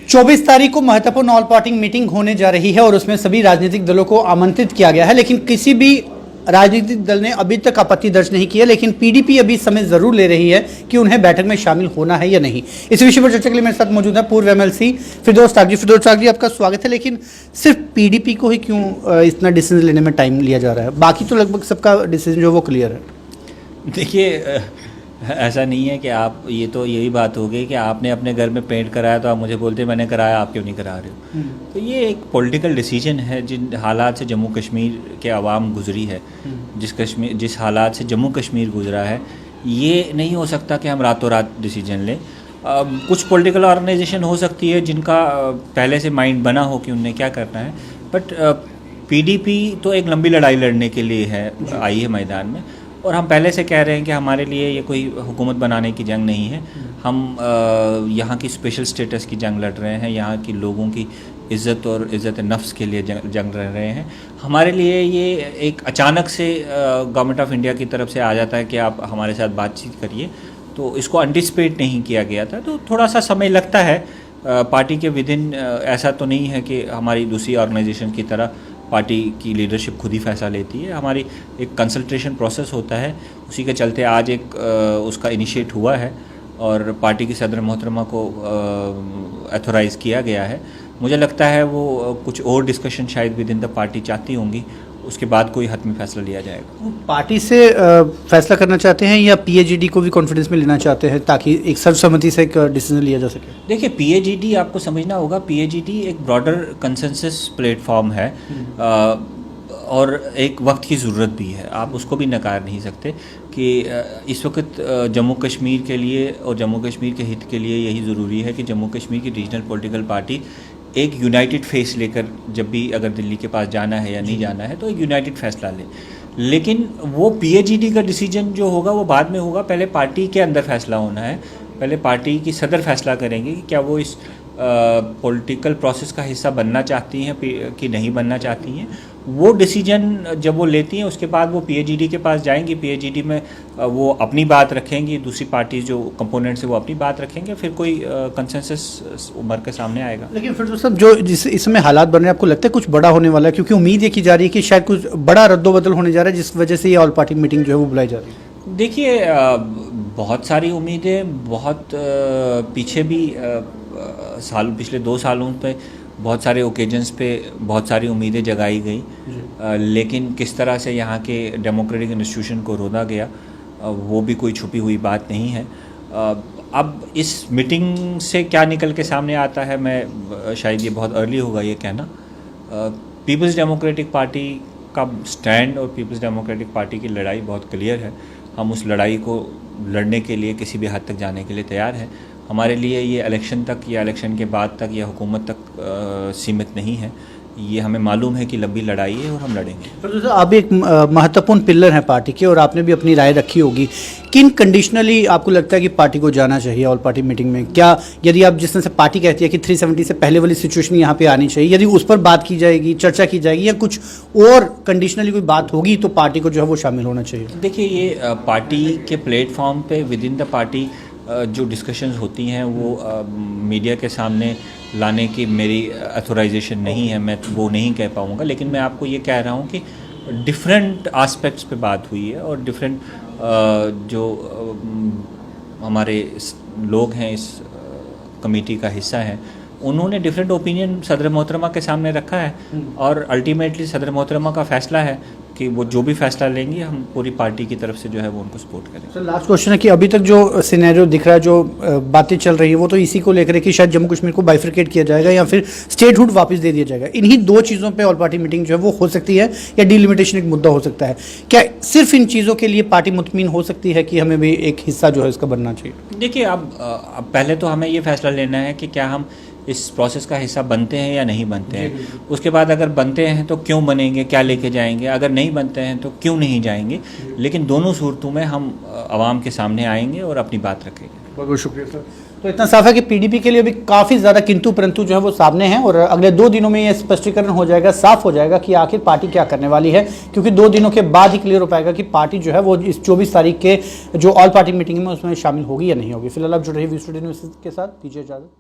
24 तारीख को महत्वपूर्ण ऑल पार्टी मीटिंग होने जा रही है और उसमें सभी राजनीतिक दलों को आमंत्रित किया गया है, लेकिन किसी भी राजनीतिक दल ने अभी तक आपत्ति दर्ज नहीं की है। लेकिन पीडीपी अभी समय जरूर ले रही है कि उन्हें बैठक में शामिल होना है या नहीं। इस विषय पर चर्चा के लिए मेरे साथ मौजूद है पूर्व एमएलसी फिरदौस ताक जी। फिरदौस ताक जी, आपका स्वागत है। लेकिन सिर्फ पीडीपी को ही क्यों इतना डिसीजन लेने में टाइम लिया जा रहा है? बाकी तो लगभग सबका डिसीजन जो वो क्लियर है। देखिए, ऐसा नहीं है कि आप, ये तो यही बात हो गई कि आपने अपने घर में पेंट कराया तो आप मुझे बोलते मैंने कराया, आप क्यों नहीं करा रहे हो। तो ये एक पॉलिटिकल डिसीजन है। जिन हालात से जम्मू कश्मीर के आवाम गुजरी है, जिस हालात से जम्मू कश्मीर गुजरा है, ये नहीं हो सकता कि हम रातों रात डिसीजन लें। कुछ पॉलिटिकल ऑर्गेनाइजेशन हो सकती है जिनका पहले से माइंड बना हो कि उन्हें क्या करना है, बट पीडीपी तो एक लंबी लड़ाई लड़ने के लिए आई है मैदान में। और हम पहले से कह रहे हैं कि हमारे लिए ये कोई हुकूमत बनाने की जंग नहीं है। हम यहाँ की स्पेशल स्टेटस की जंग लड़ रहे हैं, यहाँ की लोगों की इज़्ज़त और इज़्ज़त नफ्स के लिए जंग लड़ रहे हैं। हमारे लिए ये एक अचानक से गवर्नमेंट ऑफ इंडिया की तरफ से आ जाता है कि आप हमारे साथ बातचीत करिए, तो इसको एंटिसिपेट नहीं किया गया था, तो थोड़ा सा समय लगता है। पार्टी के विदिन ऐसा तो नहीं है कि हमारी दूसरी ऑर्गेनाइजेशन की तरह पार्टी की लीडरशिप खुद ही फैसला लेती है। हमारी एक कंसल्टेशन प्रोसेस होता है, उसी के चलते आज एक उसका इनिशिएट हुआ है और पार्टी की सदर मोहतरमा को अथोराइज़ किया गया है। मुझे लगता है वो कुछ और डिस्कशन शायद विद इन द पार्टी चाहती होंगी, उसके बाद कोई हतमी फैसला लिया जाएगा। पार्टी से फैसला करना चाहते हैं या पीएजीडी को भी कॉन्फिडेंस में लेना चाहते हैं ताकि एक सर्वसम्मति से एक डिसीजन लिया जा सके? देखिए, पीएजीडी आपको समझना होगा, पीएजीडी एक ब्रॉडर कंसेंसस प्लेटफॉर्म है और एक वक्त की ज़रूरत भी है। आप उसको भी नकार नहीं सकते कि इस वक्त जम्मू कश्मीर के लिए और जम्मू कश्मीर के हित के लिए यही ज़रूरी है कि जम्मू कश्मीर की रीजनल पॉलिटिकल पार्टी एक यूनाइटेड फेस लेकर, जब भी अगर दिल्ली के पास जाना है या नहीं जाना है, तो एक यूनाइटेड फैसला ले। लेकिन वो पीएजीडी का डिसीजन जो होगा वो बाद में होगा, पहले पार्टी के अंदर फैसला होना है। पहले पार्टी की सदर फैसला करेंगे कि क्या वो इस पॉलिटिकल प्रोसेस का हिस्सा बनना चाहती हैं कि नहीं बनना चाहती हैं। वो डिसीजन जब वो लेती हैं उसके बाद वो पीएजीडी के पास जाएंगी। पीएजीडी में वो अपनी बात रखेंगी, दूसरी पार्टी जो कंपोनेंट्स है वो अपनी बात रखेंगे, फिर कोई कंसेंसस उभर के सामने आएगा। लेकिन फिर तो सब जो इस समय हालात बन रहे हैं, आपको लगता है कुछ बड़ा होने वाला है? क्योंकि उम्मीद ये की जा रही है कि शायद कुछ बड़ा रद्दोबदल होने जा रहा है, जिस वजह से ये ऑल पार्टी मीटिंग जो है वो बुलाई जा रही है। देखिए, बहुत सारी उम्मीदें, बहुत पीछे भी पिछले 2 सालों पे बहुत सारे ओकेजन्स पे बहुत सारी उम्मीदें जगाई गई, लेकिन किस तरह से यहाँ के डेमोक्रेटिक इंस्टीट्यूशन को रोना गया वो भी कोई छुपी हुई बात नहीं है। अब इस मीटिंग से क्या निकल के सामने आता है, मैं शायद ये बहुत अर्ली होगा ये कहना। पीपल्स डेमोक्रेटिक पार्टी का स्टैंड और पीपल्स डेमोक्रेटिक पार्टी की लड़ाई बहुत क्लियर है। हम उस लड़ाई को लड़ने के लिए किसी भी हद तक जाने के लिए तैयार हैं। हमारे लिए ये इलेक्शन तक या इलेक्शन के बाद तक या हुकूमत तक सीमित नहीं है। ये हमें मालूम है कि लंबी लड़ाई है और हम लड़ेंगे। तो आप एक महत्वपूर्ण पिलर हैं पार्टी के और आपने भी अपनी राय रखी होगी। किन कंडीशनली आपको लगता है कि पार्टी को जाना चाहिए ऑल पार्टी मीटिंग में? क्या यदि आप जिस तरह से पार्टी कहती है कि 370 से पहले वाली सिचुएशन यहाँ पे आनी चाहिए, यदि उस पर बात की जाएगी, चर्चा की जाएगी, या कुछ और कंडीशनली कोई बात होगी तो पार्टी को जो है वो शामिल होना चाहिए? देखिए, ये पार्टी के प्लेटफॉर्म पे विद इन द पार्टी जो डिस्कशंस होती हैं वो मीडिया के सामने लाने की मेरी अथोराइजेशन नहीं है, मैं वो नहीं कह पाऊँगा। लेकिन मैं आपको ये कह रहा हूँ कि डिफरेंट आस्पेक्ट्स पे बात हुई है और डिफरेंट जो हमारे लोग हैं इस कमेटी का हिस्सा हैं, उन्होंने डिफरेंट ओपिनियन सदर मोहतरमा के सामने रखा है और अल्टीमेटली सदर मोहतरमा का फैसला है कि वो जो भी फैसला लेंगे हम पूरी पार्टी की तरफ से जो है वो उनको सपोर्ट करेंगे। सर, लास्ट क्वेश्चन है कि अभी तक जो सिनेरियो दिख रहा है, जो बातें चल रही है, वो तो इसी को लेकर है कि शायद जम्मू कश्मीर को बाइफरकेट किया जाएगा या फिर स्टेटहुड वापस दे दिया जाएगा। इन्हीं 2 चीज़ों पे ऑल पार्टी मीटिंग जो है वो हो सकती है या डिलिमिटेशन एक मुद्दा हो सकता है। क्या सिर्फ इन चीज़ों के लिए पार्टी मुतमिन हो सकती है कि हमें भी एक हिस्सा जो है इसका बनना चाहिए? देखिए, अब पहले तो हमें ये फैसला लेना है कि क्या हम इस प्रोसेस का हिस्सा बनते हैं या नहीं बनते हैं। उसके बाद अगर बनते हैं तो क्यों बनेंगे, क्या लेके जाएंगे, अगर नहीं बनते हैं तो क्यों नहीं जाएंगे। लेकिन दोनों सूरतों में हम आवाम के सामने आएंगे और अपनी बात रखेंगे। बहुत बहुत शुक्रिया सर। तो इतना साफ है कि पीडीपी के लिए भी काफ़ी ज़्यादा किंतु परंतु जो है वो सामने हैं और अगले 2 दिनों में ये स्पष्टीकरण हो जाएगा, साफ हो जाएगा कि आखिर पार्टी क्या करने वाली है, क्योंकि 2 दिनों के बाद ही क्लियर हो पाएगा कि पार्टी जो है वो इस 24 तारीख के जो ऑल पार्टी मीटिंग में उसमें शामिल होगी या नहीं होगी। फिलहाल आप जुड़ रही वीडियो न्यूज़ के साथ, दीजिए इजाज़त।